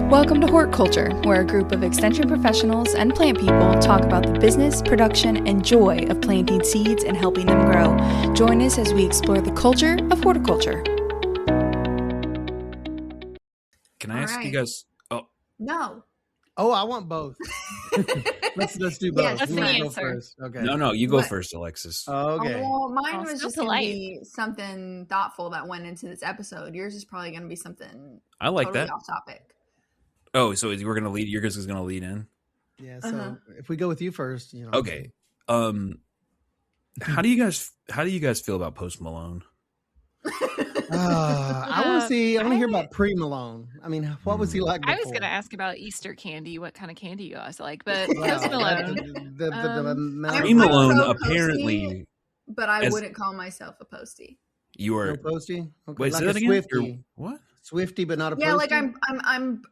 Welcome to Hortculture, where a group of extension professionals and plant people talk about the business, production, and joy of planting seeds and helping them grow. Join us as we explore the culture of horticulture. Can I ask you guys? Oh, no. Oh, I want both. let's do both. Yes, Who the wants to go answer. first? Okay. no, you go first, Alexis. Oh, okay. Well, mine Oh, was so just going to polite. be something thoughtful that went into this episode. Yours is probably going to be something I like totally that. off topic. Oh, so we're gonna lead. Your guys is gonna lead in. Yeah. So if we go with you first, Okay. How do you guys feel about Post Malone? I want to see. I want to hear about pre-Malone. I mean, what was he like before? I was going to ask about Easter candy, what kind of candy you guys like, but Wow, Post Malone. the Pre-Malone pro apparently. posty, but I as- wouldn't call myself a postie. You no are. posty. Okay. Wait, like say that a again. Swiftie. You're- what? Swiftie, but not a Yeah, postie? like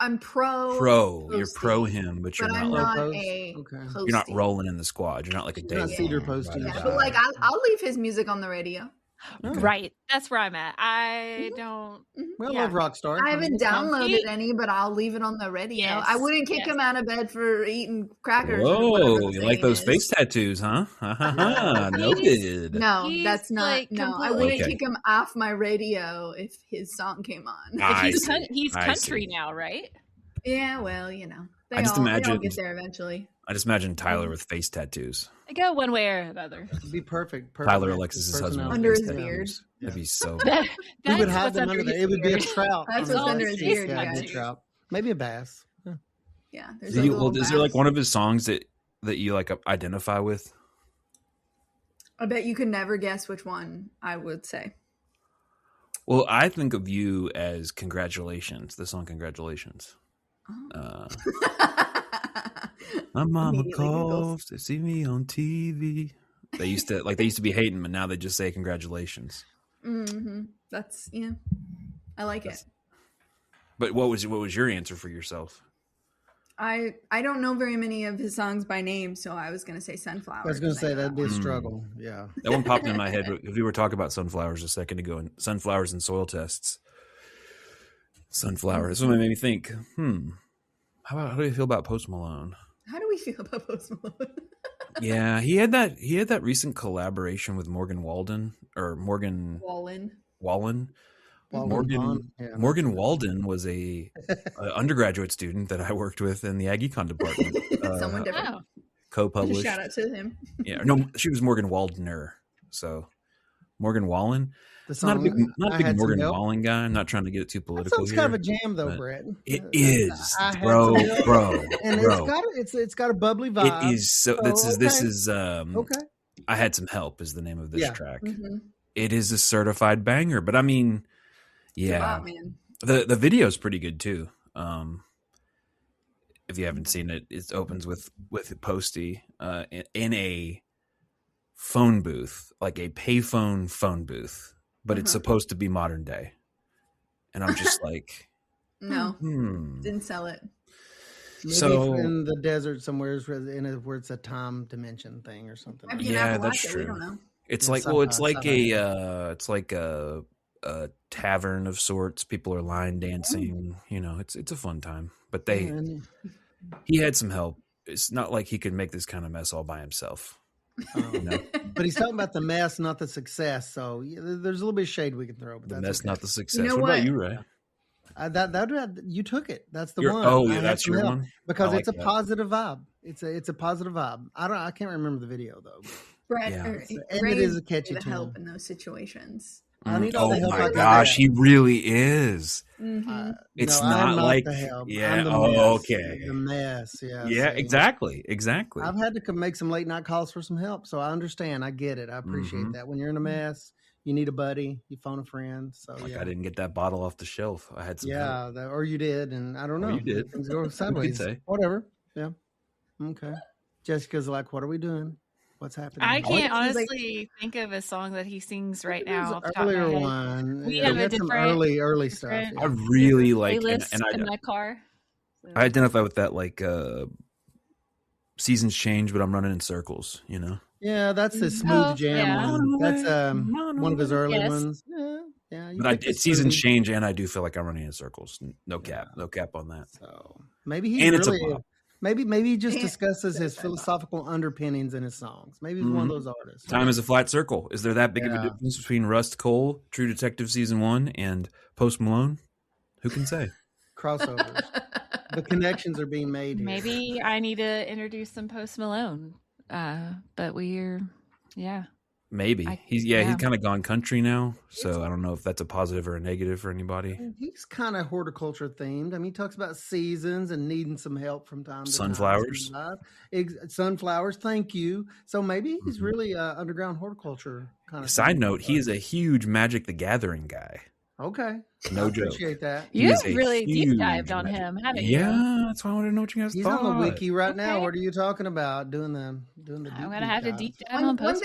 I'm pro. Pro. You're postie, pro him, but you're but not. I'm like, not Post? a Okay. postie. you're not rolling in the squad. You're not like a You're not Dave. cedar Right, postie. Yeah, right. but like I'll leave his music on the radio. Okay. Right. That's where I'm at. I don't. Well, Yeah. I love Rockstar. I haven't it's fine. downloaded any, but I'll leave it on the radio. Yes, I wouldn't kick yes. him out of bed for eating crackers. or whatever Whoa, the you like saying those is. face tattoos, huh? Noted. No, He's, that's not. like, No, I completely- wouldn't Okay. kick him off my radio if his song came on. Ah, I He's, see. he's I country see. now, right? Yeah, well, they I just all imagined- get there eventually. I just imagine Tyler with face tattoos. I go one way or the other. It'd be perfect. Tyler, match. Alexis's His husband. with Under face his tattoos. beard. That'd be so. That- We would that's have what's them under his there. It would be a beard. trout. That's on what's the under face. his beard, Yeah, you it'd be a guys. trout. Maybe a bass. Yeah. Yeah, there's Do like you, a little well, is there like bass. one of his songs that you like identify with? I bet you could never guess which one I would say. Well, I think of you as "Congratulations," the song "Congratulations." Oh. My mama Immediately calls giggles. to see me on TV. They used to be hating, but now they just say "Congratulations." That's I like it. But what was your answer for yourself? I don't know very many of his songs by name, so I was gonna say Sunflower. I was going to say that'd be a Hmm. struggle. Yeah. That one popped in my head because we were talking about sunflowers a second ago, and sunflowers and soil tests. Sunflower. That's what made me think. How do you feel about Post Malone? How do we feel about Post Malone? Yeah, he had that recent collaboration with Morgan Walden. Wallen. Morgan Walden was a undergraduate student that I worked with in the Ag Econ department. Someone different. Oh, Co-published. Shout out to him. Yeah, no, she was Morgan Waldner. So Morgan Wallen. The Not a big, song, not I a big had some Morgan help. Wallen guy. I'm not trying to get too That political sounds here. kind of a jam, though, but Brett. It is, I had bro, some help. bro, And bro. it's got a bubbly vibe. It is so. Oh, This okay. is. Okay. I had some help. Is the name of this Yeah. track. Mhm. It is a certified banger. But I mean, yeah, Wow, man. the video is pretty good too. If you haven't seen it, it opens with Posty in a phone booth, like a payphone phone booth, but it's supposed to be modern day. And I'm just like, No, didn't sell it. Maybe So- in the desert somewhere where it's a time dimension thing or something. Maybe Yeah, in that's Appalachia, true. We don't know. it's Yeah, like, somehow, it's like somehow. it's like a tavern of sorts. People are line dancing. It's a fun time. But he had some help. It's not like he could make this kind of mess all by himself. But he's talking about the mess, not the success. So there's a little bit of shade we can throw. But The that's mess, okay. not the success. know what about what? you, Ray? You took it. That's the Your- one. oh, I yeah, had that's some your help one? because I it's a like that. positive vibe. It's a positive vibe. I can't remember the video though. Brett, Yeah. And Ray it is a is catchy the help tune. in those situations. I need all Oh the help I my can gosh, get. he really is. It's No, not I'm like the help. yeah. I'm the Oh, mess. okay. The mess. Yeah. Yeah, see. exactly. I've had to make some late night calls for some help, so I understand. I get it. I appreciate that. When you're in a mess, you need a buddy. You phone a friend. So Like yeah, I didn't get that bottle off the shelf. I had some help. or you did, and I don't know. Or you did. Things go sideways. say. Whatever. Yeah. Okay. Jessica's like, "What are we doing? What's happening?" I can't He's like- honestly think of a song that he sings right There's now. an Off the top of my earlier head. one. We Yeah, have a had some different- early stuff. different- I Yeah. really like Playlist and in my car. So- I identify with that like seasons change, but I'm running in circles, Yeah, that's the smooth Oh, jam yeah. one. That's Run one of his early Yes. ones. Yeah, But seasons change, and I do feel like I'm running in circles. No cap on that. So maybe And it's a really pop. maybe he just discusses his philosophical underpinnings in his songs. Maybe he's one of those artists. Time is a flat circle. Is there that big of a difference between Rust Cole, True Detective Season 1, and Post Malone? Who can say? Crossovers. The connections are being made here. Maybe I need to introduce some Post Malone. But Maybe he's kind of gone country now, so I don't know if that's a positive or a negative for anybody. He's kind of horticulture themed. I mean, he talks about seasons and needing some help from time to Sunflowers. time. Sunflowers, thank you. So maybe he's really underground horticulture kind of. Side note: he is a huge Magic the Gathering guy. Okay, no joke. Appreciate that. You've really deep dived on him, haven't you? Yeah, that's why I wanted to know what you guys thought. He's on the wiki right now. What are you talking about? Doing the. I'm gonna have to deep dive on Post.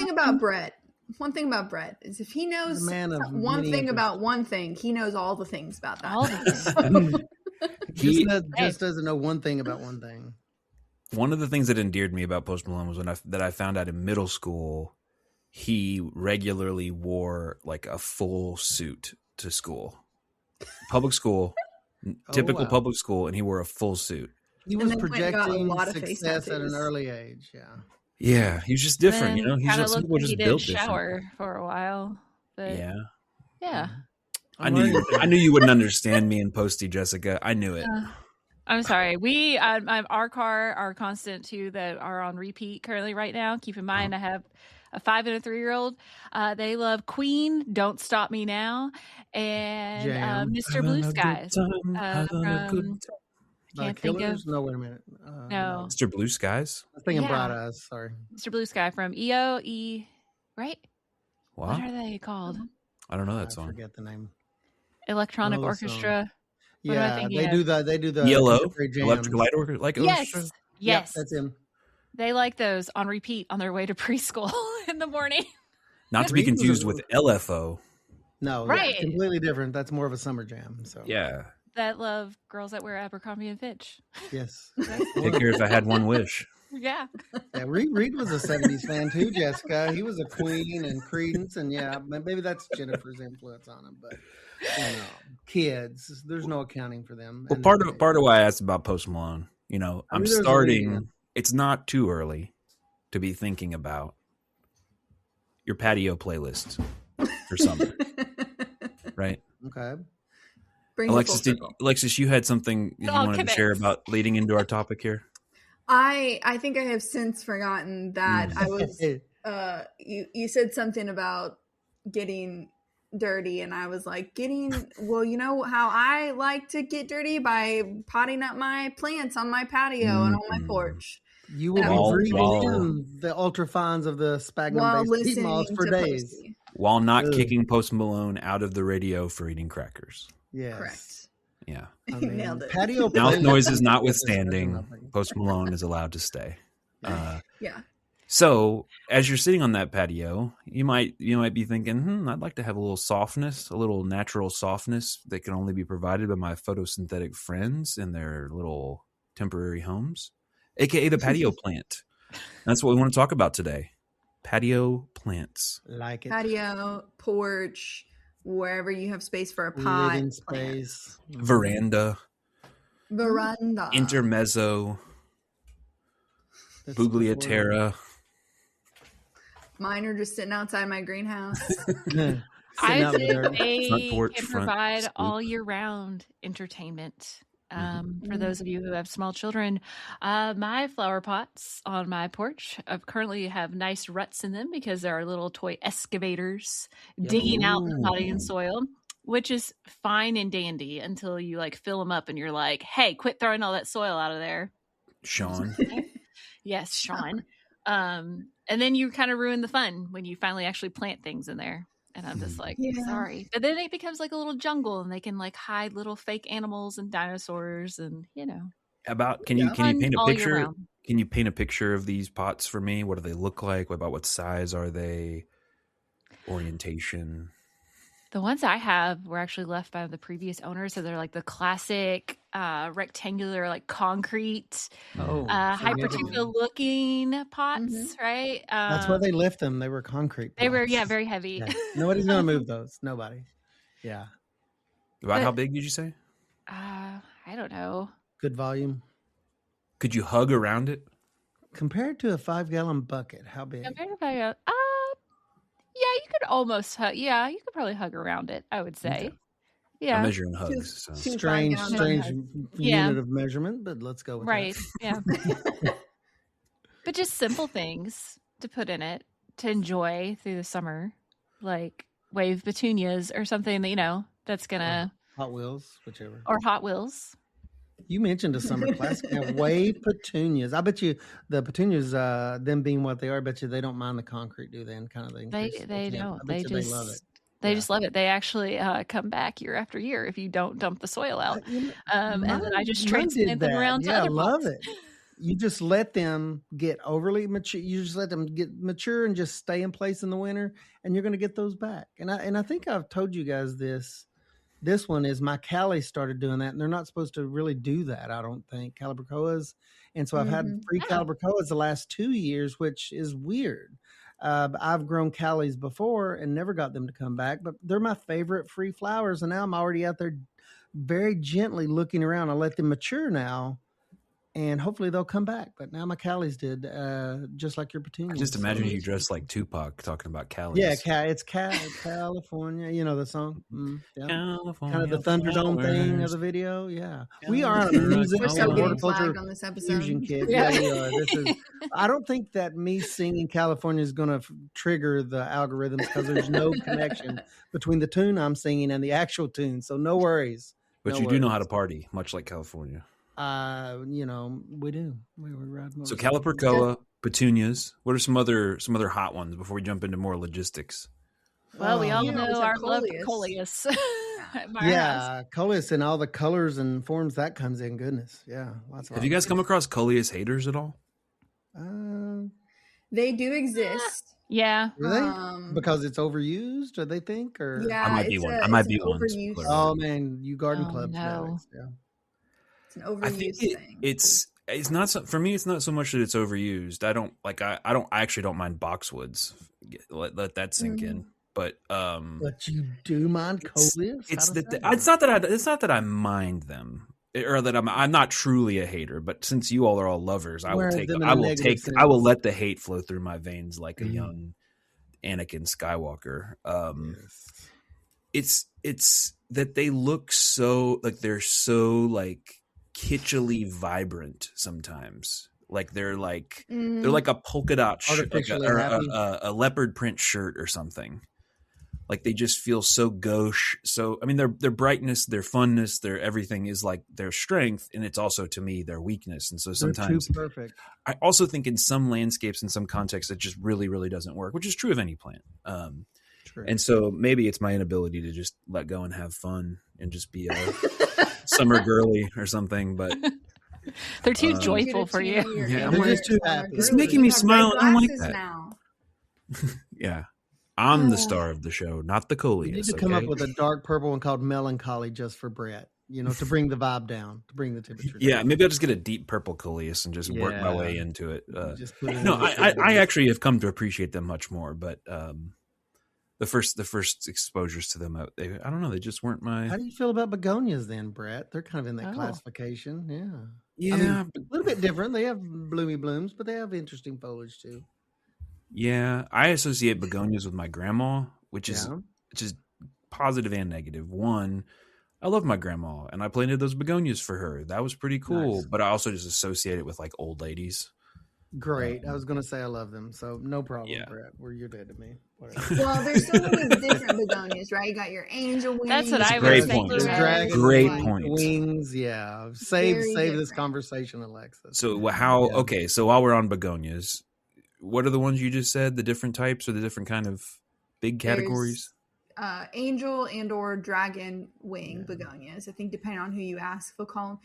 One thing about Brett is if he knows one thing about one thing, he knows all the things about that. All the things. Just doesn't know one thing about one thing. One of the things that endeared me about Post Malone was that I found out in middle school, he regularly wore like a full suit to school, public school, typical public school, and he wore a full suit. He was projecting success at an early age. Yeah, he was just different, you know. He's just people just built shower for a while, but yeah. I knew you wouldn't understand me and Posty, Jessica. I knew it. I'm sorry. Our constant two that are on repeat currently right now. Keep in mind, I have a 5 and a 3-year-old. They love Queen, Don't Stop Me Now, and Mr. Blue Skies. Can't think of. No, wait a minute. No. Mr. Blue Skies? I was thinking Bright Eyes. Sorry. Mr. Blue Sky from EOE, right? Wow. What are they called? I don't know that song. I forget the name. Electronic Orchestra. Yeah, they do the Yellow Electric Light Orchestra. Yes. Yep, that's him. They like those on repeat on their way to preschool in the morning. Not to be confused with LFO. No, right. Completely different. That's more of a summer jam. So yeah. That love girls that wear Abercrombie and Fitch. Yes. Take care if I had one wish. Yeah. Reed was a 70s fan too, Jessica. He was a Queen and Creedence, and maybe that's Jennifer's influence on him. But kids, there's no accounting for them. Well, part of why I asked about Post Malone, I'm starting. It's not too early to be thinking about your patio playlist for summer, right? Okay. Alexis, you had something you wanted to share about leading into our topic here? I think I have since forgotten that I was you said something about getting dirty, and I was like, you know how I like to get dirty? By potting up my plants on my patio and on my porch. You will be breathing the ultrafines of the sphagnum-based peat moss for days. Posty. While not kicking Post Malone out of the radio for eating crackers. Yes. Correct. Yeah. Nailed it. Patio mouth noises notwithstanding, Post Malone is allowed to stay. Yeah. So as you're sitting on that patio, you might be thinking, I'd like to have a little softness, a little natural softness that can only be provided by my photosynthetic friends in their little temporary homes, aka the patio plant. That's what we want to talk about today. Patio plants. Like it. Patio, porch, wherever you have space for a pot. Living space. Veranda. Intermezzo. Bugliatera. Mine are just sitting outside my greenhouse. I think they can provide all year round entertainment. For those of you who have small children, my flower pots on my porch currently have nice ruts in them because there are little toy excavators digging out the potting soil, which is fine and dandy until you fill them up and you're like, hey, quit throwing all that soil out of there. Sean. Yes, Sean. And then you kind of ruin the fun when you finally actually plant things in there. And I'm just like, sorry. But then it becomes like a little jungle, and they can hide little fake animals and dinosaurs, and Can you paint a picture? Can you paint a picture of these pots for me? What do they look like? About what size are they? Orientation. The ones I have were actually left by the previous owners, so they're like the classic rectangular, concrete, hypertrophial looking pots, right? That's why they left them. They were concrete pots. They were very heavy. Yeah. Nobody's gonna move those. Nobody. Yeah. About how big did you say? I don't know. Good volume. Could you hug around it? Compared to a 5-gallon bucket, how big? Compared to 5 gallons, yeah, you could almost hug. Yeah, you could probably hug around it, I would say. Okay. Yeah. I'm measuring hugs. So. Strange unit of measurement, but let's go with that. Yeah. Yeah. But just simple things to put in it to enjoy through the summer, like wave petunias or something that, that's going to... Hot Wheels, whichever. Or Hot Wheels. You mentioned a summer classic. Wave petunias. I bet you the petunias, them being what they are, I bet you they don't mind the concrete, do they? And kind of thing. They don't. They love it. They just love it. They actually come back year after year if you don't dump the soil out. And then I just transplant them around to other I love pots. it. You just let them get overly mature. You just let them get mature and just stay in place in the winter, and you're going to get those back. And I think I've told you guys this. This one is my Callie started doing that, and they're not supposed to really do that, I don't think, calibrachoas. And so I've had 3 calibrachoas the last 2 years, which is weird. I've grown Callies before and never got them to come back, but they're my favorite free flowers. And now I'm already out there very gently looking around. I let them mature now, and hopefully they'll come back. But now my Callies did, just like your petunias. I just imagine you dressed like Tupac talking about Callies. Yeah, it's California. You know the song? Yeah. California, kind of the Thunderdome thing of the video. Yeah. We are on a music We're so getting horticulture flagged on this episode. fusion kid. Yeah, we are. I don't think that me singing California is going to trigger the algorithms because there's no connection between the tune I'm singing and the actual tune. So no worries. But you do know how to party, much like California. We do. We ride so calibrachoa, petunias. What are some other hot ones before we jump into more logistics? Well, we all know our love for coleus. Yeah, coleus and all the colors and forms that comes in. Goodness, yeah. Have you guys come across coleus haters at all? They do exist. Yeah. Really? Because it's overused, or they think, or yeah, I might be one. I might be one. Oh man, you garden clubs. No. Yeah. It's an overused thing. It's not for me. It's not so much that it's overused. I actually don't mind boxwoods. Let that sink in. But you do mind coleus? It's not that I mind them, or that I'm not truly a hater. But since you all are all lovers, I will let the hate flow through my veins like a young Anakin Skywalker. It's that they look so like they're so like kitschily vibrant sometimes. Like they're like a polka dot shirt, or a leopard print shirt or something. Like they just feel so gauche. So I mean, their brightness, their funness, their everything is like their strength, and it's also to me their weakness. And so sometimes they're too perfect. I also think in some landscapes, in some contexts, it just really, really doesn't work, which is true of any plant. True. And so maybe it's my inability to just let go and have fun and just be a summer girly or something. But they're too joyful for you. Yeah, they're just too happy. It's making me smile. I don't like that. Now. Yeah. I'm the star of the show, not the coleus. You need to come up with a dark purple one called Melancholy just for Brett, to bring the vibe down, to bring the temperature down. Yeah, maybe I'll just get a deep purple coleus and just work my way into it. I actually have come to appreciate them much more, but the first exposures to them, I don't know, they just weren't my... How do you feel about begonias then, Brett? They're kind of in that classification, Yeah, I mean, a little bit different. They have bloomy blooms, but they have interesting foliage too. Yeah, I associate begonias with my grandma, which is positive and negative. One, I love my grandma, and I planted those begonias for her. That was pretty cool. Nice. But I also just associate it with like old ladies. Great. I was going to say I love them, so no problem, Brett. You're dead to me. Well, there's so many different begonias, right? You got your angel wings. That's what I was thinking. Great point. Wings, yeah. Save this conversation, Alexa. So so while we're on begonias, what are the ones you just said? The different types or the different kind of big categories? There's, angel and or dragon wing begonias. I think depending on who you ask, they'll call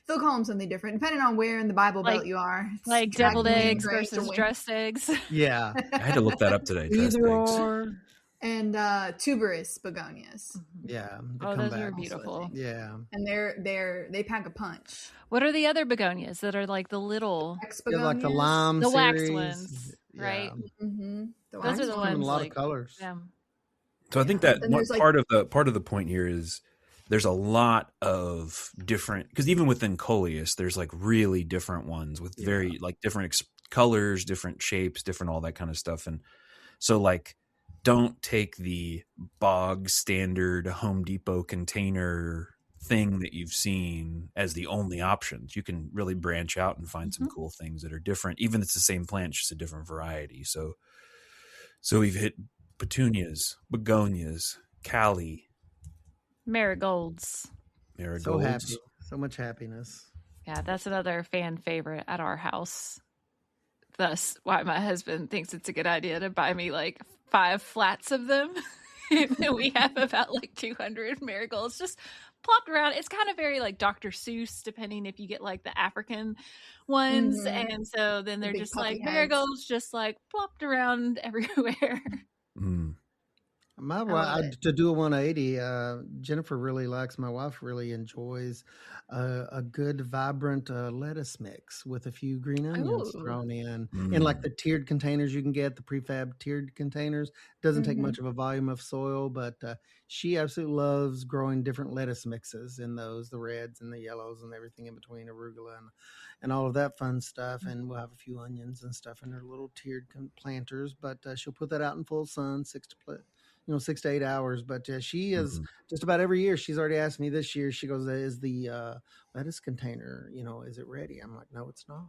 them something different. Depending on where in the Bible Belt you are. Like deviled eggs versus dressed eggs. Yeah. I had to look that up today. Either or. And tuberous begonias. Yeah. Those are beautiful. Yeah. And they pack a punch. What are the other begonias that are like the little, like the lime, the series. wax ones, right? Mm-hmm. Those are the ones. A lot of colors. Yeah. So I think that part of the point here is there's a lot of different, because even within coleus, there's like really different ones with very like different colors, different shapes, different all that kind of stuff. And so like, don't take the bog standard Home Depot container thing that you've seen as the only options. You can really branch out and find some cool things that are different. Even if it's the same plant, just a different variety. So we've hit petunias, begonias, callie, marigolds. So happy, so much happiness. Yeah, that's another fan favorite at our house. Thus, why my husband thinks it's a good idea to buy me like 5 flats of them. We have about like 200 marigolds just plopped around. It's kind of very like Dr. Seuss, depending if you get like the African ones. And so then they're just like marigolds just like plopped around everywhere. My wife, to do a 180, Jennifer really likes, my wife really enjoys a good vibrant lettuce mix with a few green onions thrown in like the tiered containers you can get, the prefab tiered containers. Doesn't take much of a volume of soil, but she absolutely loves growing different lettuce mixes in those, the reds and the yellows and everything in between, arugula and all of that fun stuff. And we'll have a few onions and stuff in her little tiered planters, but she'll put that out in full sun, 6 to 8 hours. But she is just about every year. She's already asked me this year. She goes, "Is the lettuce container, is it ready?" I'm like, "No, it's not."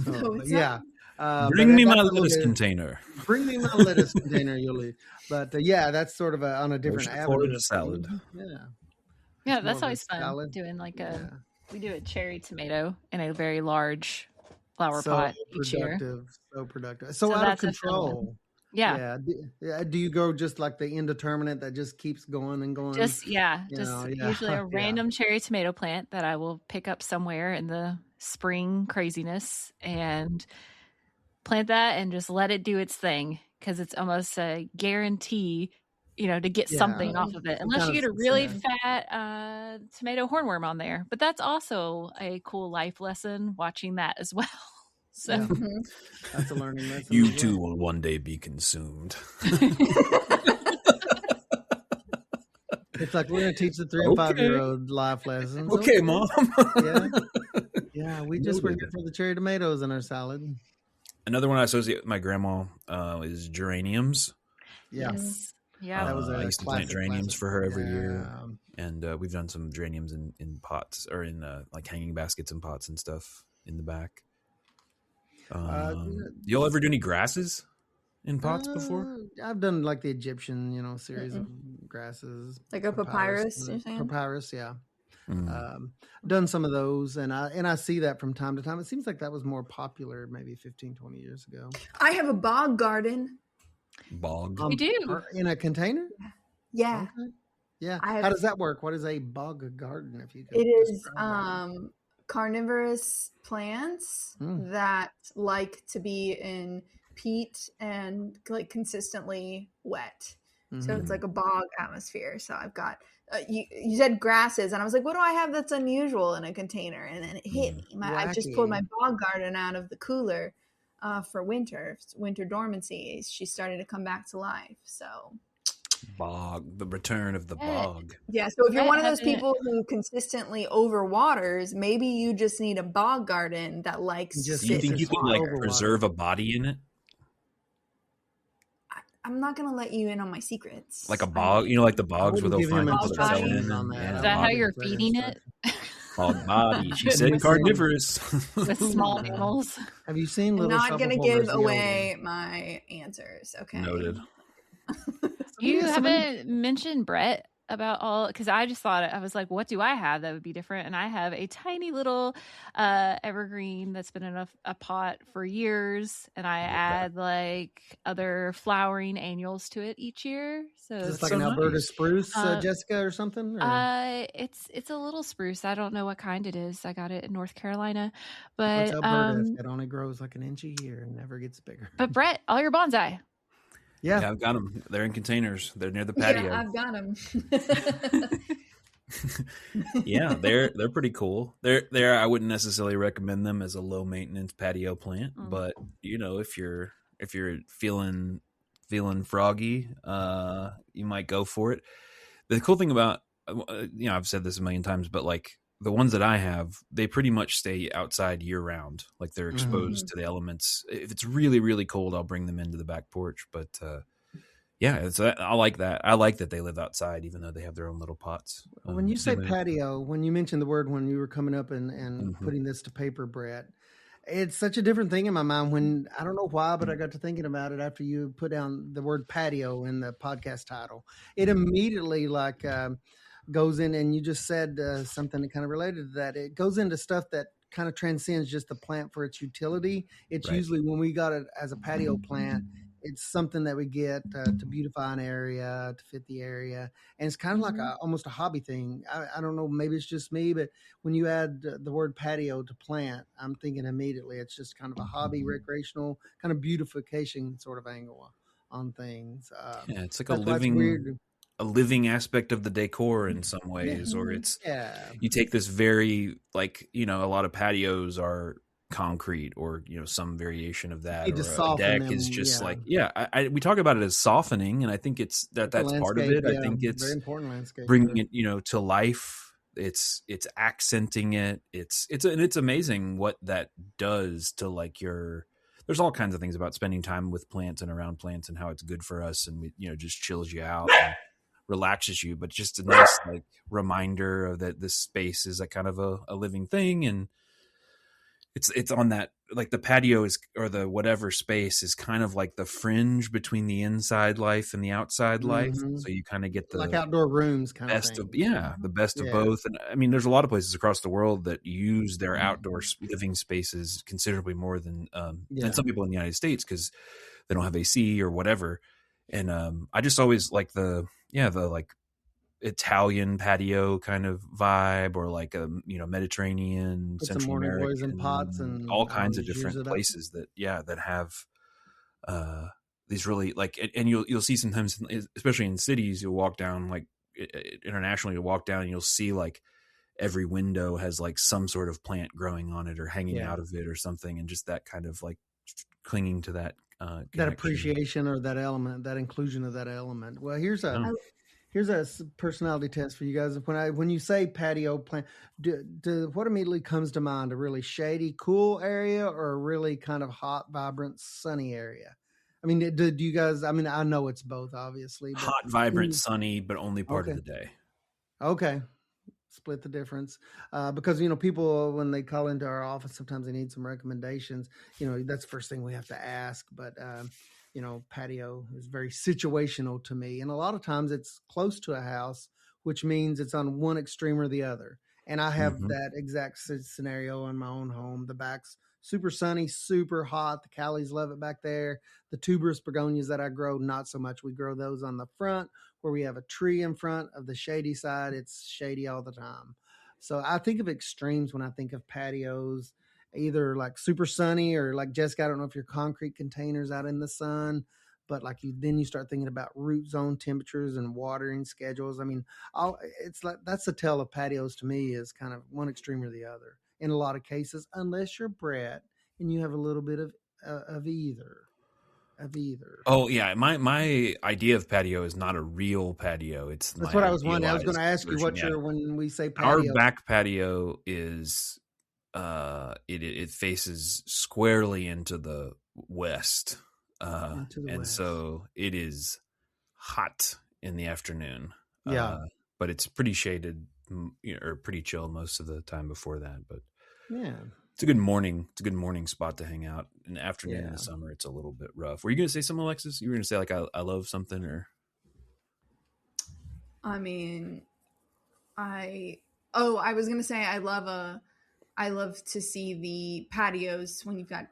So, No, it's not. Bring me my lettuce container. Bring me my lettuce container, Yuli. But that's sort of on a different avenue. Salad. Yeah, that's always fun. Salad. Doing like we do a cherry tomato in a very large flower pot each year. So productive. So out of control. Yeah. Do you go just like the indeterminate that just keeps going and going? Usually a random cherry tomato plant that I will pick up somewhere in the spring craziness and plant that and just let it do its thing, because it's almost a guarantee, to get something off of it, unless you get a really fat tomato hornworm on there. But that's also a cool life lesson, watching that as well. So that's a learning lesson. You too will one day be consumed. It's like we're going to teach the 3 and 5-year-old life lessons. Okay, Mom. We just were here for the cherry tomatoes in our salad. Another one I associate with my grandma is geraniums. Yes. Yeah. That was I used to plant geraniums for her every year. And we've done some geraniums in pots, or in like hanging baskets and pots and stuff in the back. Y'all ever do any grasses in pots before? I've done like the Egyptian, series of grasses, like a papyrus. You're saying papyrus, yeah. Done some of those, and I see that from time to time. It seems like that was more popular maybe 15, 20 years ago. I have a bog garden. Bog? You do in a container? Yeah. Okay. Yeah. How does that work? What is a bog garden? If you could, it is carnivorous plants that like to be in peat and like consistently wet. So it's like a bog atmosphere. So I've got you said grasses, and I was like, what do I have that's unusual in a container? And then it hit me. I just pulled my bog garden out of the cooler for winter dormancy. She started to come back to life. So bog, the return of the bog. Yeah, so if you're one of those people who consistently overwaters, maybe you just need a bog garden that likes to sit. Do you think you can like preserve a body in it? I'm not gonna let you in on my secrets. Like a bog, like the bogs where they'll find Is that how you're feeding it? Bog body. She said carnivorous. With small animals. Have you seen I'm not gonna give away my answers. Okay. Noted. You haven't mentioned Brett about all, because I just thought, I was like, what do I have that would be different? And I have a tiny little evergreen that's been in a pot for years, and I add like other flowering annuals to it each year. So it's like an Alberta spruce, Jessica, or something? Or? It's a little spruce. I don't know what kind it is. I got it in North Carolina, but Alberta, it only grows like an inch a year and never gets bigger. But Brett, all your bonsai. Yeah, I've got them. They're in containers. They're near the patio. Yeah, I've got them. Yeah, they're pretty cool. They're I wouldn't necessarily recommend them as a low maintenance patio plant, but if you're feeling feeling froggy, you might go for it. The cool thing about, I've said this a million times, but like the ones that I have, they pretty much stay outside year round. Like they're exposed to the elements. If it's really, really cold, I'll bring them into the back porch. But I like that. I like that they live outside, even though they have their own little pots. When you say patio, when you mentioned the word when you were coming up and putting this to paper, Brett, it's such a different thing in my mind. When I don't know why, but I got to thinking about it after you put down the word patio in the podcast title. It immediately goes in, and you just said something that kind of related to that. It goes into stuff that kind of transcends just the plant for its utility. It's usually when we got it as a patio plant, it's something that we get to beautify an area, to fit the area. And it's kind of like almost a hobby thing. I don't know, maybe it's just me, but when you add the word patio to plant, I'm thinking immediately it's just kind of a hobby, recreational, kind of beautification sort of angle on things. It's like a living aspect of the decor in some ways, or it's you take this very a lot of patios are concrete or some variation of that, or a deck is just we talk about it as softening, and I think it's that's part of it. I think it's very important landscape, bringing it to life. It's accenting it. It's amazing what that does to there's all kinds of things about spending time with plants and around plants and how it's good for us, and just chills you out and relaxes you, but just a nice reminder of that this space is a kind of a living thing. And it's on that, the patio is, or the whatever space is kind of like the fringe between the inside life and the outside life. So you kind of get the outdoor rooms kind best of thing. The best of both. And I mean, there's a lot of places across the world that use their outdoor living spaces considerably more than some people in the United States, because they don't have AC or whatever. And I just always like the Italian patio kind of vibe, or Mediterranean, put Central some morning American, glories in pots and all kinds of different places that have these really and you'll see sometimes, especially in cities, you'll walk down internationally, you'll walk down and you'll see every window has some sort of plant growing on it or hanging out of it or something, and just that kind of clinging to that that appreciation or that element, that inclusion of that element. Well, here's a personality test for you guys. When you say patio plant, what immediately comes to mind? A really shady, cool area, or a really kind of hot, vibrant, sunny area? I mean, do you guys? I mean, I know it's both, obviously. But hot, vibrant, sunny, but only part of the day. Okay. Split the difference, because people, when they call into our office, sometimes they need some recommendations. That's the first thing we have to ask. But patio is very situational to me, and a lot of times it's close to a house, which means it's on one extreme or the other. And I have that exact scenario in my own home. The back's super sunny, super hot. The Callies love it back there. The tuberous begonias that I grow, not so much. We grow those on the front, where we have a tree in front of the shady side. It's shady all the time. So I think of extremes when I think of patios, either super sunny, or Jessica, I don't know if your concrete containers out in the sun, but then you start thinking about root zone temperatures and watering schedules. I mean, that's the tell of patios to me, is kind of one extreme or the other in a lot of cases, unless you're Brett and you have a little bit of either. Oh yeah, my idea of patio is not a real patio. That's what I was wondering. I was going to ask you when we say patio. Our back patio is it faces squarely into the west, so it is hot in the afternoon. But it's pretty shaded, or pretty chill most of the time before that. But it's a good morning spot to hang out. In the afternoon in the summer, it's a little bit rough. Were you going to say something, Alexis? You were going to say I love something, or? I mean, I was going to say I love to see the patios when you've got,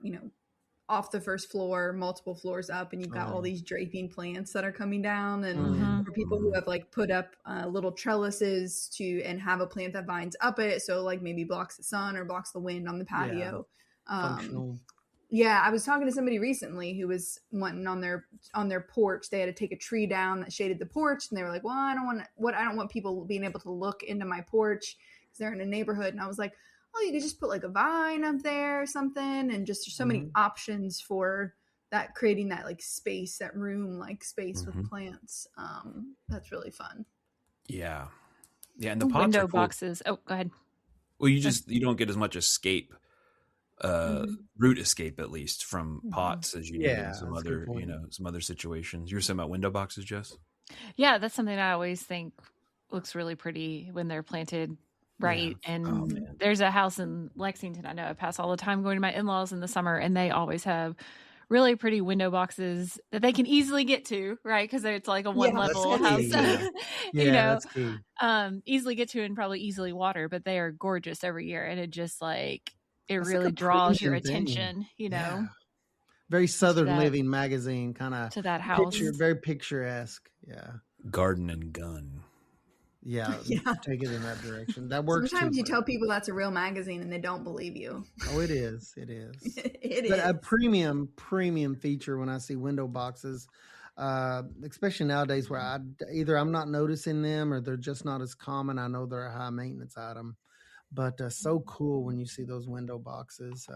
off the first floor, multiple floors up, and you've got all these draping plants that are coming down, and for people who have put up little trellises and have a plant that vines up it, so maybe blocks the sun or blocks the wind on the patio. Functional. I was talking to somebody recently who was wanting on their porch. They had to take a tree down that shaded the porch, and they were like, "Well, I don't want people being able to look into my porch because they're in a neighborhood." And I was like, "Oh, you could just put a vine up there or something," and just there's so many options for that creating that like space, that room like space with plants. That's really fun. Yeah. And the pots window are cool. boxes. Oh, go ahead. Well, you don't get as much escape, root escape at least from pots as you do in some other situations. You were saying about window boxes, Jess? Yeah, that's something I always think looks really pretty when they're planted right. Yeah. And there's a house in Lexington I know I pass all the time going to my in-laws in the summer, and they always have really pretty window boxes that they can easily get to, right? Because it's like a one level house. That's key. Easily get to and probably easily water, but they are gorgeous every year, and it just like it that's really like draws your attention, you know. Very Southern Living magazine kind of to that house. Very picturesque. Yeah. Garden and gun. Yeah, take it in that direction. That works. Sometimes you tell people that's a real magazine and they don't believe you. Oh, it is. It is. But a premium feature when I see window boxes, especially nowadays where I'm not noticing them or they're just not as common. I know they're a high maintenance item, but so cool when you see those window boxes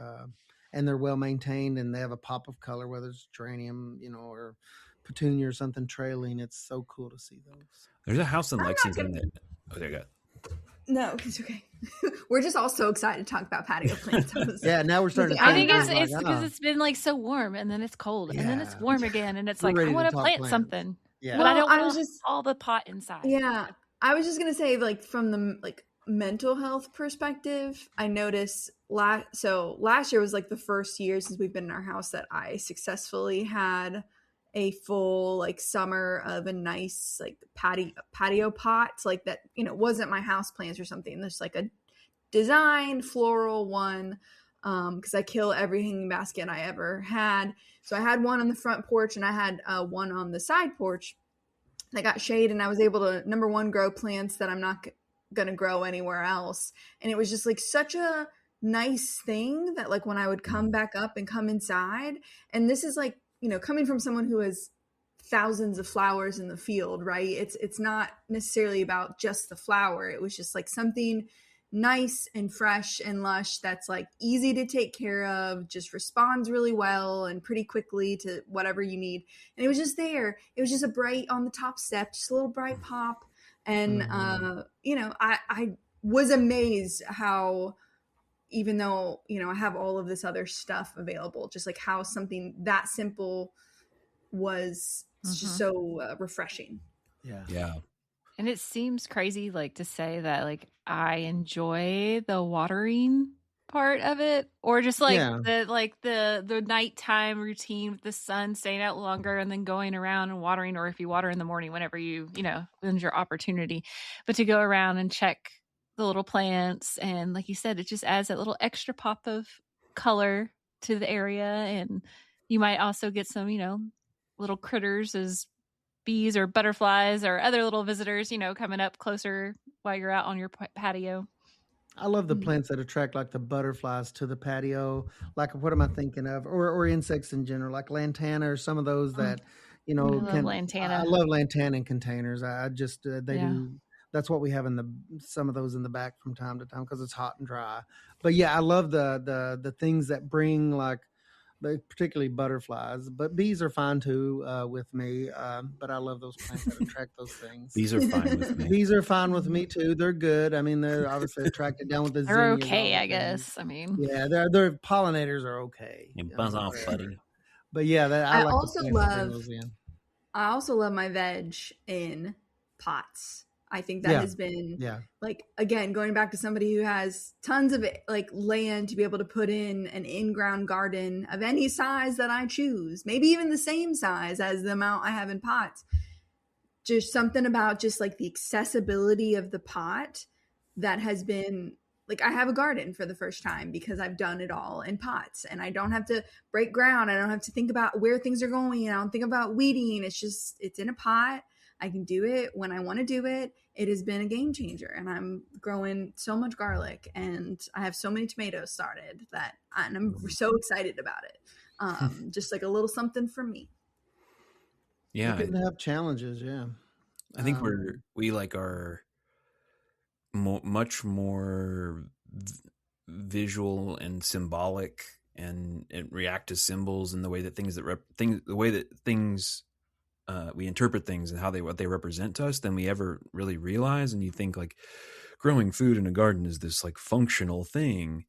and they're well maintained and they have a pop of color, whether it's geranium, or petunia or something trailing. It's so cool to see those. There's a house in Lexington there you go. No, it's okay. We're just all so excited to talk about patio plants. Now we're starting to I think it's because it's been like so warm and then it's cold and then it's warm again and it's like I want to plant something. Yeah. But I don't want all the pot inside. Yeah. I was just going to say, like, from the mental health perspective, I noticed last year was like the first year since we've been in our house that I successfully had a full summer of a nice patio pots like that, wasn't my house plants or something. There's like a designed floral one because I kill every hanging basket I ever had. So I had one on the front porch and I had one on the side porch that got shade, and I was able to, number one, grow plants that I'm not going to grow anywhere else. And it was just like such a nice thing that when I would come back up and come inside, and this is coming from someone who has thousands of flowers in the field, right? It's not necessarily about just the flower. It was just something nice and fresh and lush that's easy to take care of, just responds really well and pretty quickly to whatever you need. And it was just there. It was just a bright on the top step, just a little bright pop. And, I was amazed how, even though, I have all of this other stuff available, just how something that simple was just so refreshing. Yeah. Yeah. And it seems crazy, to say that, I enjoy the watering part of it, or just the nighttime routine with the sun staying out longer and then going around and watering, or if you water in the morning, whenever when's your opportunity, but to go around and check the little plants. And like you said, it just adds that little extra pop of color to the area. And you might also get some, little critters as bees or butterflies or other little visitors, coming up closer while you're out on your patio. I love the plants that attract the butterflies to the patio. What am I thinking of? Or insects in general, like lantana or some of those that, I love lantana. I love lantana in containers. I just, do. That's what we have some of those in the back from time to time because it's hot and dry. But yeah, I love the things that bring particularly butterflies, but bees are fine too with me. But I love those plants that attract those things. Bees are fine with me. Bees are fine with me too. They're good. I mean, they're obviously attracted down with the they're okay, I guess. I mean, yeah, their pollinators are okay. You buzz off, buddy. But yeah, I like also love. I also love my veg in pots. I think that has been again, going back to somebody who has tons of land to be able to put in an in-ground garden of any size that I choose, maybe even the same size as the amount I have in pots. Just something about just the accessibility of the pot that has been I have a garden for the first time because I've done it all in pots and I don't have to break ground. I don't have to think about where things are going. I don't think about weeding. It's in a pot. I can do it when I want to do it. It has been a game changer, and I'm growing so much garlic, and I have so many tomatoes started and I'm so excited about it. Just a little something for me. Yeah, you can have challenges. Yeah, I think we are much more visual and symbolic and react to symbols and the way that we interpret things and what they represent to us than we ever really realize. And you think like growing food in a garden is this like functional thing,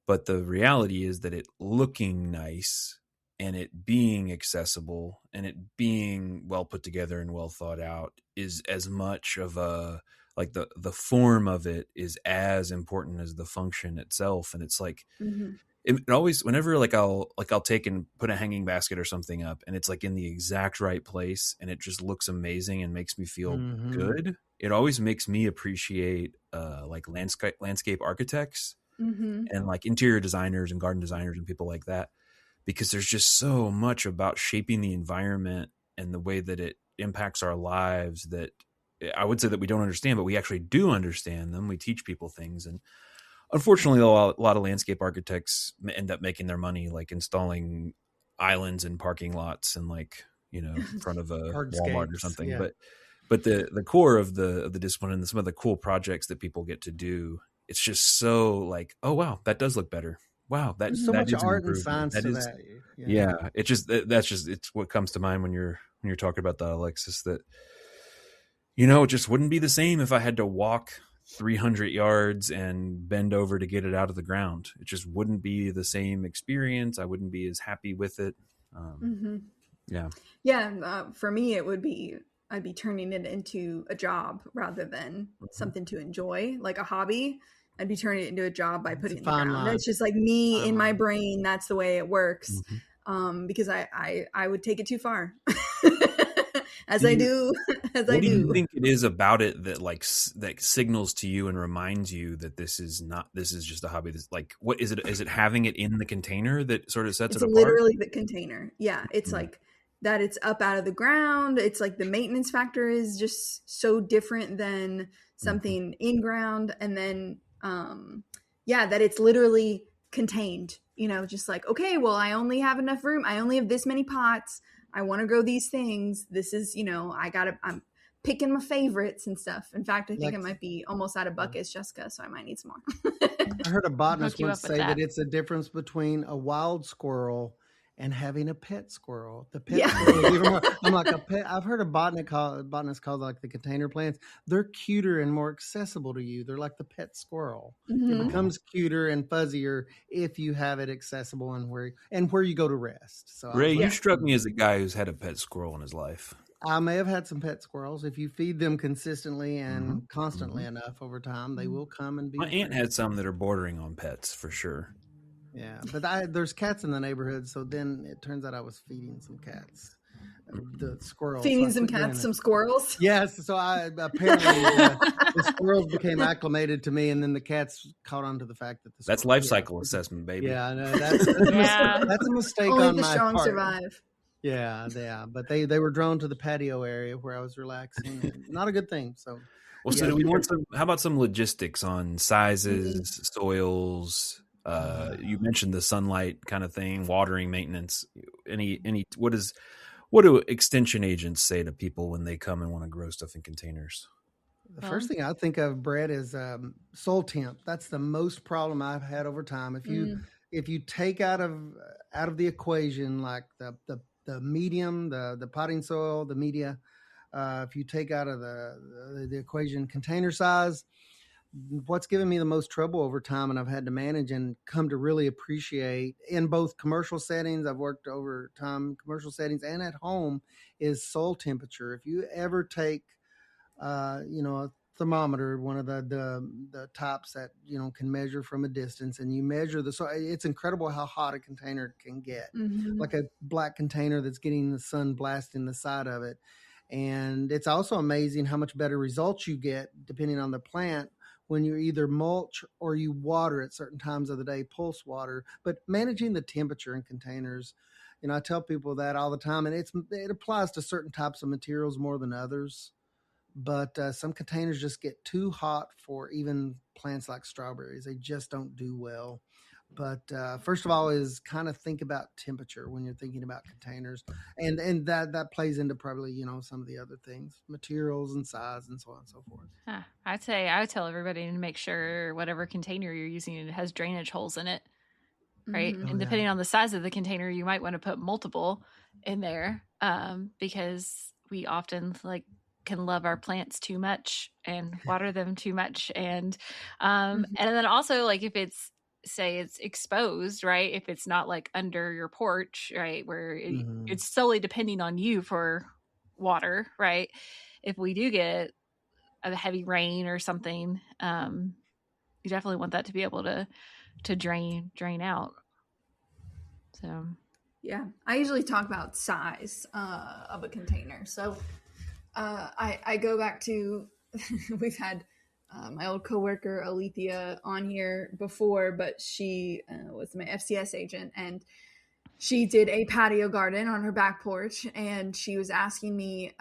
but the reality is that it looking nice and it being accessible and it being well put together and well thought out is as much of a, like the form of it is as important as the function itself. And it's like, it always, whenever like I'll take and put a hanging basket or something up and it's like in the exact right place and it just looks amazing and makes me feel good. It always makes me appreciate like landscape architects and like interior designers and garden designers and people like that, because there's just so much about shaping the environment and the way that it impacts our lives that I would say that we don't understand, but we actually do understand them. We teach people things. And unfortunately, a lot of landscape architects end up making their money like installing islands and parking lots and like, you know, in front of a Walmart or something. Yeah. But the core of the discipline and some of the cool projects that people get to do, it's just so like, oh wow, that does look better. Wow, that's so much art and science to that. Yeah, it's what comes to mind when you're talking about that, Alexis. That, you know, it just wouldn't be the same if I had to walk 300 yards and bend over to get it out of the ground. It just wouldn't be the same experience. I wouldn't be as happy with it. For me, it would be, I'd be turning it into a job rather than something to enjoy, like a hobby. I'd be turning it into a job by putting it in the ground. That's just like me in my brain. That's the way it works. Because I would take it too far. What do you think it is about it that that signals to you and reminds you that this is just a hobby? This, like, what is it? Is it having it in the container that sort of sets it apart? It's literally the container. Yeah. It's like that it's up out of the ground. It's like the maintenance factor is just so different than something in ground. And then, that it's literally contained, you know, just like, okay, well, I only have enough room. I only have this many pots. I want to grow these things. This is, you know, I'm picking my favorites and stuff. In fact, I think it might be almost out of buckets, Jessica, so I might need some more. I heard a botanist once say that it's a difference between a wild squirrel and having a pet squirrel. The pet squirrel is even more, I'm like a pet. I've heard a botanist call like the container plants. They're cuter and more accessible to you. They're like the pet squirrel. It becomes cuter and fuzzier if you have it accessible and where you go to rest. So Ray, you struck me as a guy who's had a pet squirrel in his life. I may have had some pet squirrels. If you feed them consistently and constantly enough over time, they will come and be. My aunt had some that are bordering on pets for sure. Yeah, but there's cats in the neighborhood, so then it turns out I was feeding some cats. The squirrels. Feeding some cats some squirrels? Yes, so apparently the squirrels became acclimated to me, and then the cats caught on to the fact that that's life cycle assessment, baby. Yeah, no, that's a mistake Only on the my strong part. survive. Yeah, but they were drawn to the patio area where I was relaxing. Not a good thing. So, so do we want how about some logistics on sizes, soils? You mentioned the sunlight kind of thing, watering, maintenance. What do extension agents say to people when they come and want to grow stuff in containers? The first thing I think of, Brett, is soil temp. That's the most problem I've had over time. If you take out of the equation like the medium, the potting soil, the media, if you take out of the equation container size, what's given me the most trouble over time, and I've had to manage and come to really appreciate in both commercial settings, I've worked over time, commercial settings and at home, is soil temperature. If you ever take, a thermometer, one of the tops that, can measure from a distance, and you measure the soil, it's incredible how hot a container can get. Like a black container that's getting the sun blasting the side of it. And it's also amazing how much better results you get depending on the plant when you either mulch or you water at certain times of the day, pulse water. But managing the temperature in containers, I tell people that all the time, and it applies to certain types of materials more than others. But some containers just get too hot for even plants like strawberries. They just don't do well. But first of all is kind of think about temperature when you're thinking about containers. And that plays into probably, some of the other things, materials and size and so on and so forth. I would tell everybody to make sure whatever container you're using has drainage holes in it. right? Mm-hmm. And depending on the size of the container, you might want to put multiple in there, because we often can love our plants too much and water them too much. And then also, like, if it's, say it's exposed, right? If it's not like under your porch, right? Where it's solely depending on you for water, right? If we do get a heavy rain or something, you definitely want that to be able to drain out. So yeah, I usually talk about size of a container. So I go back to we've had my old coworker Alethea on here before, but she was my FCS agent, and she did a patio garden on her back porch, and she was asking me,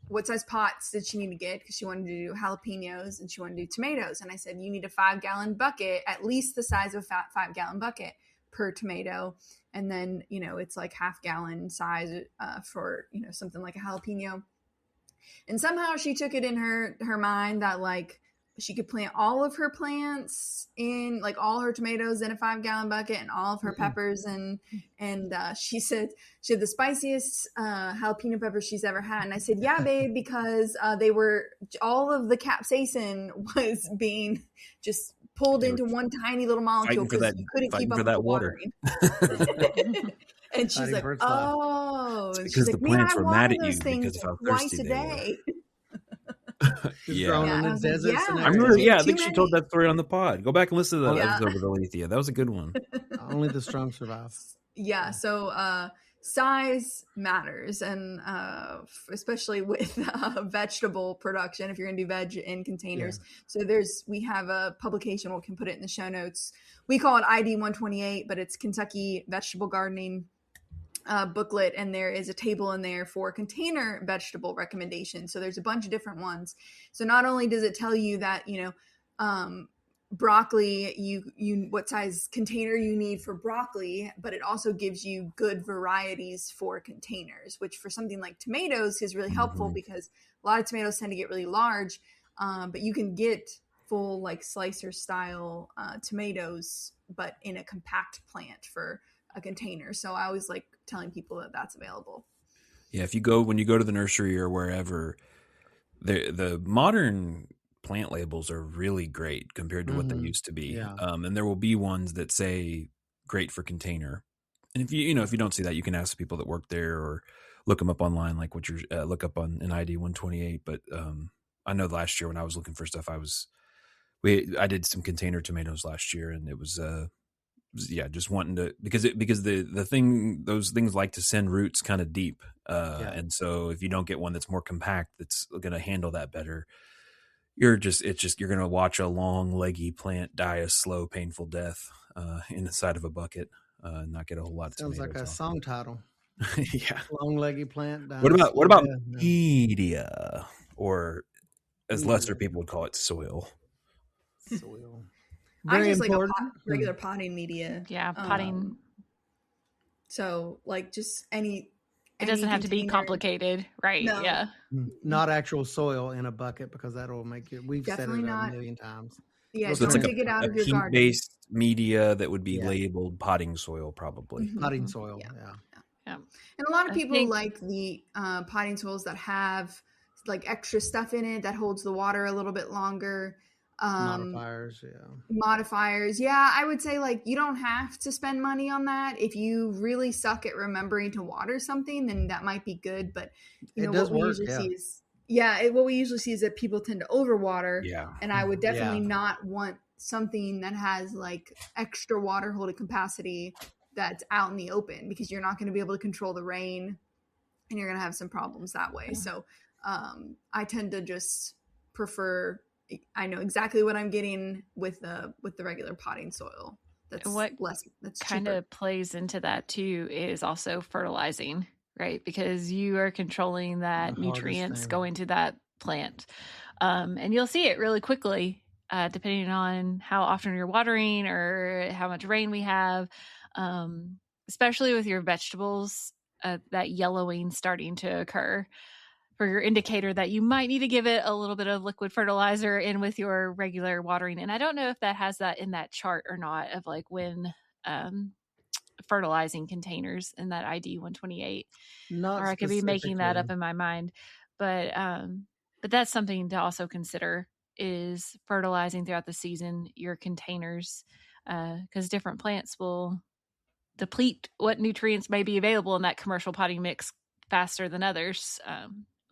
what size pots did she need to get, because she wanted to do jalapenos and she wanted to do tomatoes. And I said, you need a 5-gallon bucket, at least the size of a 5-gallon bucket per tomato. And then, it's like half-gallon size for, something like a jalapeno. And somehow she took it in her mind that, like, she could plant all of her plants in, like, all her tomatoes in a 5-gallon bucket and all of her peppers. And she said she had the spiciest jalapeno peppers she's ever had. And I said, yeah, babe, because all of the capsaicin was being just pulled into one tiny little molecule because you couldn't keep up with the watering. And she's like, oh. Because the plants were mad at you because of how thirsty they were. Yeah. I remember. Yeah, I think she told that story on the pod. Go back and listen to that episode with Alethea. That was a good one. Only the strong survive. Yeah. So size matters, and especially with vegetable production, if you're going to do veg in containers. Yeah. So we have a publication. We can put it in the show notes. We call it ID 128, but it's Kentucky Vegetable Gardening booklet, and there is a table in there for container vegetable recommendations. So there's a bunch of different ones. So not only does it tell you that, broccoli, you what size container you need for broccoli, but it also gives you good varieties for containers, which for something like tomatoes is really helpful because a lot of tomatoes tend to get really large, but you can get full, like, slicer style tomatoes, but in a compact plant for a container. So I always like telling people that that's available. Yeah, when you go to the nursery or wherever, the modern plant labels are really great compared to what they used to be. Yeah. And there will be ones that say great for container. And if you don't see that, you can ask the people that work there or look them up online, like what you're look up on an ID 128. But I know last year when I was looking for stuff, I did some container tomatoes last year, and it was just wanting to, because those things like to send roots kind of deep, and so if you don't get one that's more compact, that's going to handle that better, you're going to watch a long leggy plant die a slow, painful death in the side of a bucket, and not get a whole lot of tomatoes. Sounds like a song title. Yeah, long leggy plant. What about media, or as lesser people would call it, soil? Very I just important. Like regular potting media. Yeah, potting. So, like, just any it doesn't have to be complicated, right? No. Yeah. Not actual soil in a bucket, because that'll make it. We've definitely said it not. a million times. Yeah, so don't dig it out of your garden. Heat-based media that would be labeled potting soil, probably. Potting soil, yeah. And a lot of people like the potting soils that have, like, extra stuff in it that holds the water a little bit longer. Modifiers. Yeah, I would say, like, you don't have to spend money on that. If you really suck at remembering to water something, then that might be good. But what we usually see is that people tend to overwater. Yeah. And I would definitely not want something that has, like, extra water holding capacity that's out in the open, because you're not going to be able to control the rain, and you're going to have some problems that way. So I tend to just prefer, I know exactly what I'm getting with the regular potting soil. That's kind of plays into that too is also fertilizing, right? Because you are controlling that nutrients going to that plant. And you'll see it really quickly, depending on how often you're watering or how much rain we have, especially with your vegetables, that yellowing starting to occur. for your indicator that you might need to give it a little bit of liquid fertilizer in with your regular watering. And I don't know if that has that in that chart or not of like when fertilizing containers in that ID 128. Not or I could be making that up in my mind. But that's something to also consider is fertilizing throughout the season your containers, because different plants will deplete what nutrients may be available in that commercial potting mix faster than others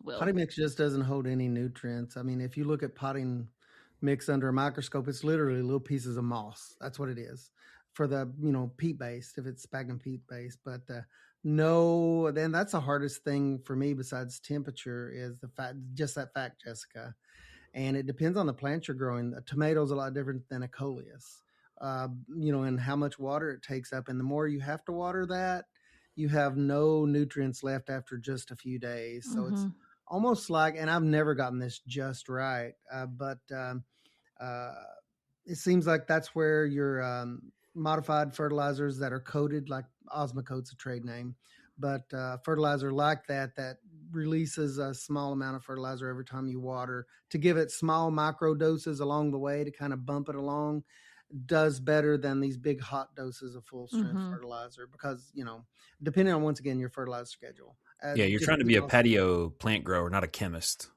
will. Potting mix just doesn't hold any nutrients. I mean, if you look at potting mix under a microscope, it's literally little pieces of moss. That's what it is for the, peat based, if it's sphagnum peat based. But no, then that's the hardest thing for me besides temperature is the fact, just that fact, Jessica. And it depends on the plant you're growing. A tomato's a lot different than a coleus, and how much water it takes up. And the more you have to water that, you have no nutrients left after just a few days. So it's almost like, and I've never gotten this just right, but it seems like that's where your modified fertilizers that are coated, like Osmocote's a trade name, but fertilizer like that releases a small amount of fertilizer every time you water to give it small micro doses along the way to kind of bump it along, does better than these big hot doses of full strength fertilizer because, depending on, once again, your fertilizer schedule. You're trying to be a patio plant grower, not a chemist.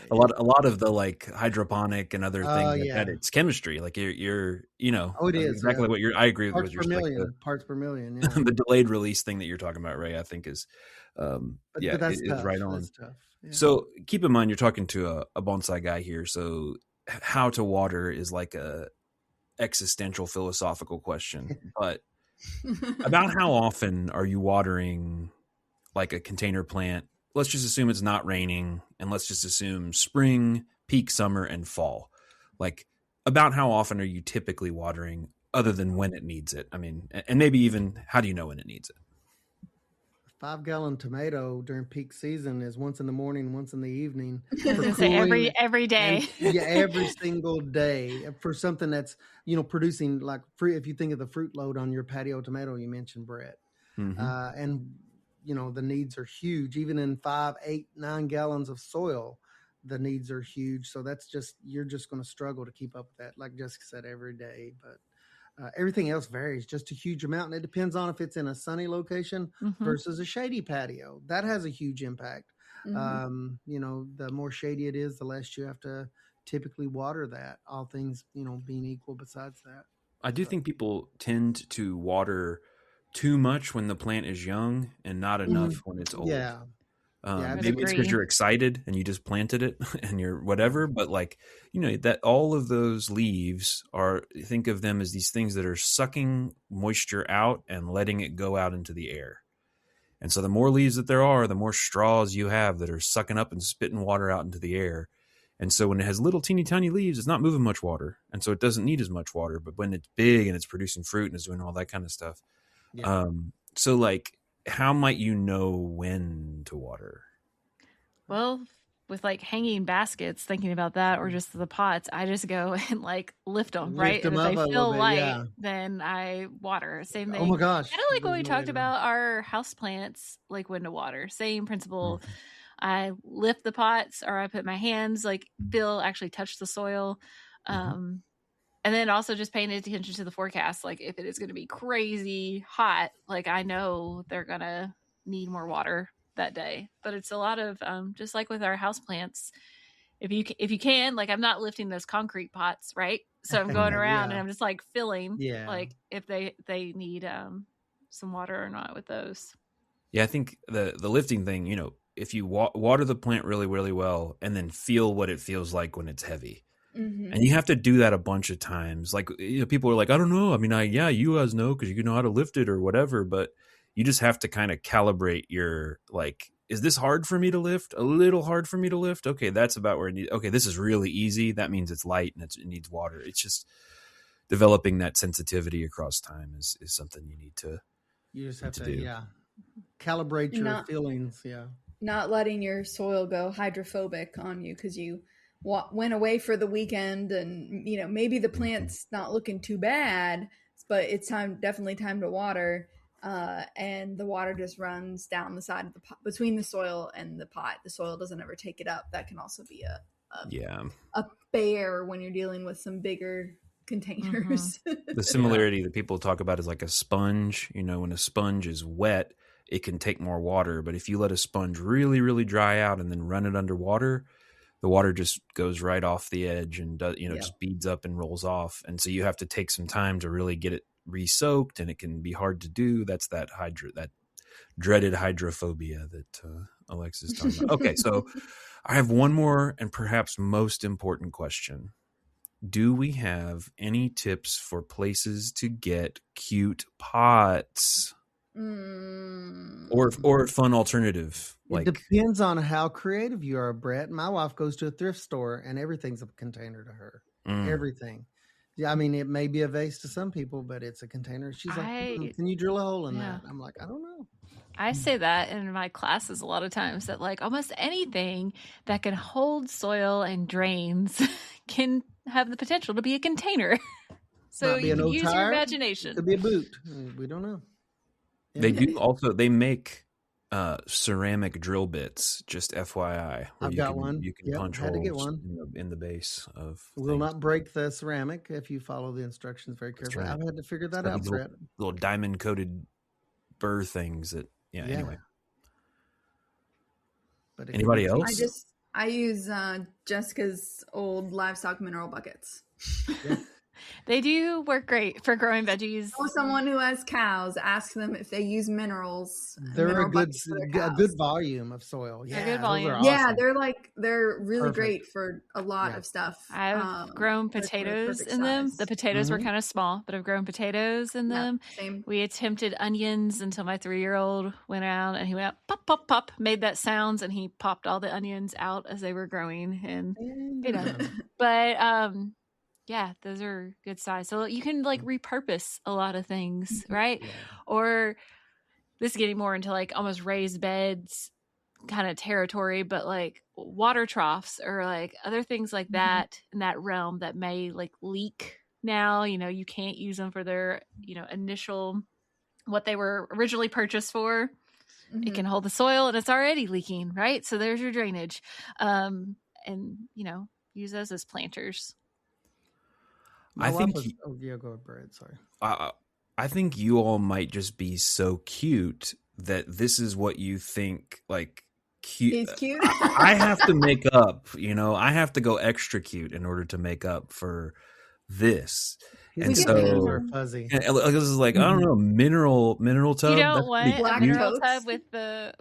a lot of the like hydroponic and other things like that, it's chemistry. Like you're it is exactly what I agree with what you're saying. Parts per million. Yeah. The delayed release thing that you're talking about, Ray, I think is, but that's tough. Right on. That's tough. Yeah. So keep in mind, you're talking to a bonsai guy here. So how to water is like a existential philosophical question, but about how often are you watering like a container plant? Let's just assume it's not raining, and let's just assume spring, peak summer, and fall. Like, about how often are you typically watering other than when it needs it? I mean, and maybe even how do you know when it needs it? 5-gallon tomato during peak season is once in the morning, once in the evening. I was gonna say every day. Every single day for something that's, producing like fruit. If you think of the fruit load on your patio tomato, you mentioned, Brett, and the needs are huge. Even in 5, 8, 9 gallons of soil, the needs are huge. So you're just going to struggle to keep up with that. Like Jessica said, every day, but everything else varies just a huge amount. And it depends on if it's in a sunny location versus a shady patio. That has a huge impact. The more shady it is, the less you have to typically water that, all things, being equal besides that. I do think people tend to water too much when the plant is young and not enough when it's old. Maybe it's because you're excited and you just planted it and you're whatever, but like, that all of those leaves think of them as these things that are sucking moisture out and letting it go out into the air. And so the more leaves that there are, the more straws you have that are sucking up and spitting water out into the air. And so when it has little teeny tiny leaves, it's not moving much water. And so it doesn't need as much water, but when it's big and it's producing fruit and it's doing all that kind of stuff. Yeah. So like, how might you know when to water? Well, with like hanging baskets, thinking about that, or just the pots, I just go and like lift them, right? And if they feel light, then I water. Same thing. Oh my gosh. Kind of like when we talked about our house plants, like when to water. Same principle. I lift the pots, or I put my hands, like actually touch the soil. And then also just paying attention to the forecast. Like if it is going to be crazy hot, like I know they're going to need more water that day. But it's a lot of just like with our house plants, if you can, like I'm not lifting those concrete pots, right? So I'm going around and I'm just like filling, like if they need some water or not with those. Yeah, I think the lifting thing, if you water the plant really, really well and then feel what it feels like when it's heavy. And you have to do that a bunch of times. Like, people are like, I don't know. I mean, you guys know because you know how to lift it or whatever, but you just have to kind of calibrate your, like, is this hard for me to lift? A little hard for me to lift? Okay, that's about where it needs. Okay, this is really easy. That means it's light and it needs water. It's just developing that sensitivity across time is something you need to. You just have to do. Calibrate your feelings. Not letting your soil go hydrophobic on you because you went away for the weekend and maybe the plant's not looking too bad, but it's definitely time to water. and the water just runs down the side of the pot, between the soil and the pot. The soil doesn't ever take it up. That can also be a bear when you're dealing with some bigger containers. The similarity that people talk about is like a sponge. When a sponge is wet, it can take more water, but if you let a sponge really, really dry out and then run it underwater, the water just goes right off the edge and just beads up and rolls off. And so you have to take some time to really get it re-soaked, and it can be hard to do. That's that dreaded hydrophobia that Alexis is talking about. Okay, so I have one more and perhaps most important question. Do we have any tips for places to get cute pots? Or a fun alternative? It depends on how creative you are, Brett. My wife goes to a thrift store and everything's a container to her. Everything. Yeah, I mean, it may be a vase to some people, but it's a container. She's like, can you drill a hole in that? I'm like, I don't know. I say that in my classes a lot of times, that like almost anything that can hold soil and drains can have the potential to be a container. So you can use your imagination. It could be a boot. We don't know. Yeah. They do also, they make ceramic drill bits, just FYI. I've got one. You can punch holes in the base of will not break the ceramic if you follow the instructions very carefully. Right. I've had to figure that out, Brett. Little diamond coated burr things that anyway. But anybody else? I use Jessica's old livestock mineral buckets. Yeah. They do work great for growing veggies. Or someone who has cows, ask them if they use minerals. They're a good volume of soil. Yeah, good volume. Awesome. Yeah, they're really great for a lot of stuff. I've grown potatoes in them. The potatoes were kind of small, but I've grown potatoes in them. Same. We attempted onions until my 3-year-old went out and he went out, pop, pop, pop, made that sounds, and he popped all the onions out as they were growing. And but yeah, those are good size. So you can like repurpose a lot of things, right? Yeah. Or this is getting more into like almost raised beds kind of territory, but like water troughs or like other things like that in that realm that may like leak now. You can't use them for their, initial, what they were originally purchased for. It can hold the soil and it's already leaking, right? So there's your drainage. And, use those as planters. I think go ahead, Brad. Sorry. I think you all might just be so cute that this is what you think like cute. He's cute. I have to make up, I have to go extra cute in order to make up for this. And so fuzzy. This is like, I don't know, mineral tub. You don't want a mineral tub with the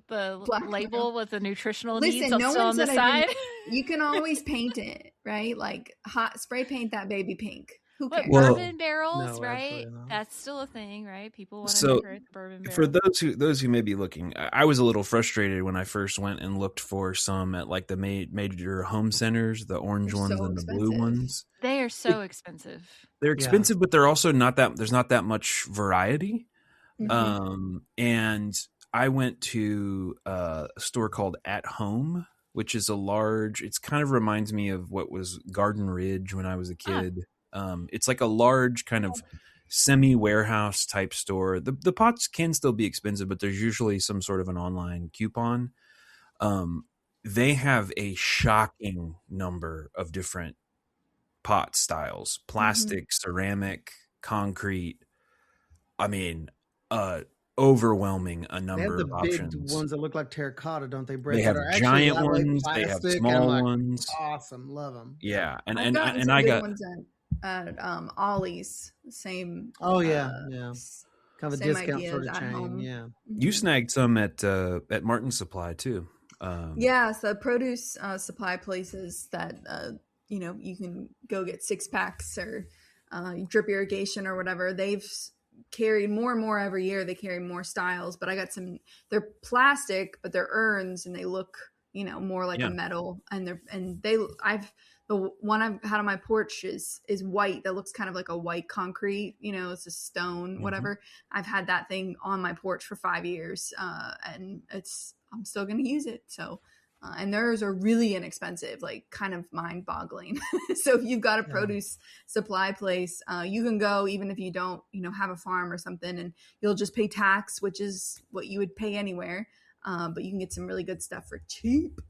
label with the nutritional needs still on the side. You can always paint it, right? Like hot spray paint that baby pink. Who cares? Bourbon barrels, right? That's still a thing, right? People want to decorate the bourbon barrel. For those who may be looking, I was a little frustrated when I first went and looked for some at like the major home centers, the orange ones and the blue ones. They are so expensive. They're expensive, but they're also there's not that much variety. And I went to a store called At Home, which is it kind of reminds me of what was Garden Ridge when I was a kid. It's like a large kind of semi-warehouse type store. The pots can still be expensive, but there's usually some sort of an online coupon. They have a shocking number of different pot styles: plastic, ceramic, concrete. I mean, overwhelming a number of options. They have the big ones that look like terracotta, don't they, Brett? They have giant ones. They have small ones. Awesome, love them. Yeah, and I got ones at Ollie's. Same. Oh yeah. Kind of a discount sort of chain. Home. Yeah. You snagged some at Martin's Supply too. So produce supply places that you can go get 6-packs or drip irrigation or whatever. They've carried more and more every year. They carry more styles, but I got some. They're plastic, but they're urns and they look more like a metal. The one I've had on my porch is white. That looks kind of like a white concrete. It's a stone, whatever. I've had that thing on my porch for 5 years, and I'm still going to use it. So And theirs are really inexpensive, like kind of mind boggling. So if you've got a produce supply place, you can go even if you don't, have a farm or something, and you'll just pay tax, which is what you would pay anywhere. But you can get some really good stuff for cheap.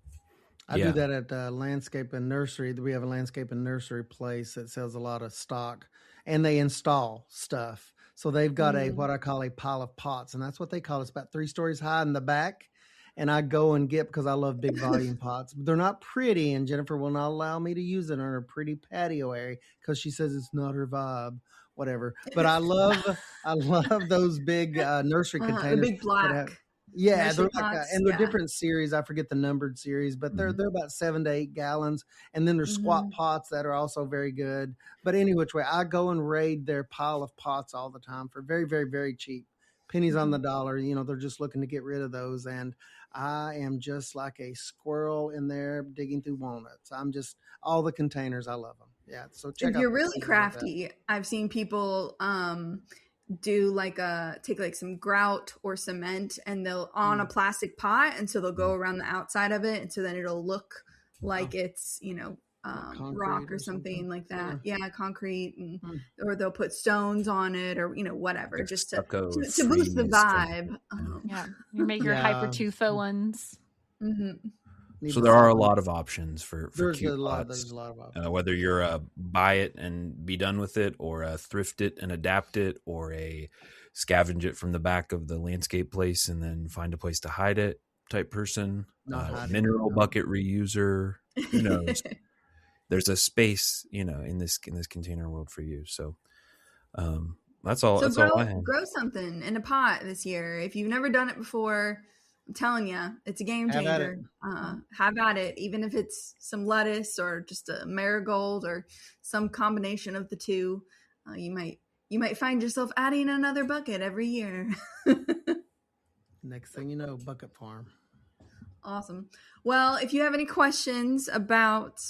I do that at Landscape and Nursery. We have a landscape and nursery place that sells a lot of stock, and they install stuff. So they've got what I call a pile of pots, and that's what they call it. It's about 3 stories high in the back. And I go and get, because I love big volume pots. But they're not pretty, and Jennifer will not allow me to use it on her pretty patio area because she says it's not her vibe, whatever. But I love those big nursery containers. The big black. Yeah, they're like and they're different series. I forget the numbered series, but they're about 7 to 8 gallons. And then there's squat pots that are also very good. But any which way, I go and raid their pile of pots all the time for very, very, very cheap. Pennies on the dollar. They're just looking to get rid of those. And I am just like a squirrel in there digging through walnuts. I'm just all the containers. I love them. Yeah. So check out. If you're really crafty, I've seen people do take some grout or cement, and they'll on a plastic pot, and so they'll go around the outside of it, and so then it'll look like it's rock or something like that. Yeah, concrete, and or they'll put stones on it, or whatever, like just to boost the vibe. You make your hyper tufo ones. So there are a lot of options for there's cute a lot. pots. There's a lot of options. Whether you're buy it and be done with it, or thrift it and adapt it, or a scavenge it from the back of the landscape place and then find a place to hide it type person. Mineral bucket reuser. Who knows? There's a space, in this container world for you. So that's all. So that's all I have. Grow something in a pot this year. If you've never done it before, I'm telling you, it's a game changer. Have at it, even if it's some lettuce or just a marigold or some combination of the two. You might find yourself adding another bucket every year. Next thing you know, bucket farm. Awesome. Well, if you have any questions about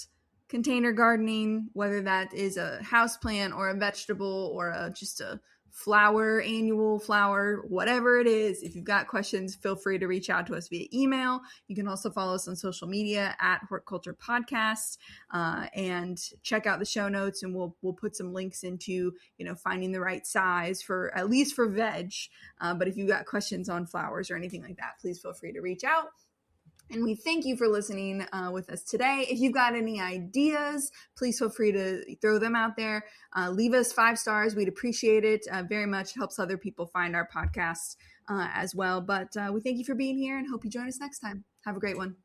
container gardening, whether that is a houseplant or a vegetable or just a annual flower, whatever it is, if you've got questions, feel free to reach out to us via email. You can also follow us on social media at hortculturepodcast, and check out the show notes, and we'll put some links into finding the right size for at least for veg. But if you've got questions on flowers or anything like that, please feel free to reach out. And we thank you for listening with us today. If you've got any ideas, please feel free to throw them out there. Leave us 5 stars. We'd appreciate it very much. It helps other people find our podcast as well. But we thank you for being here and hope you join us next time. Have a great one.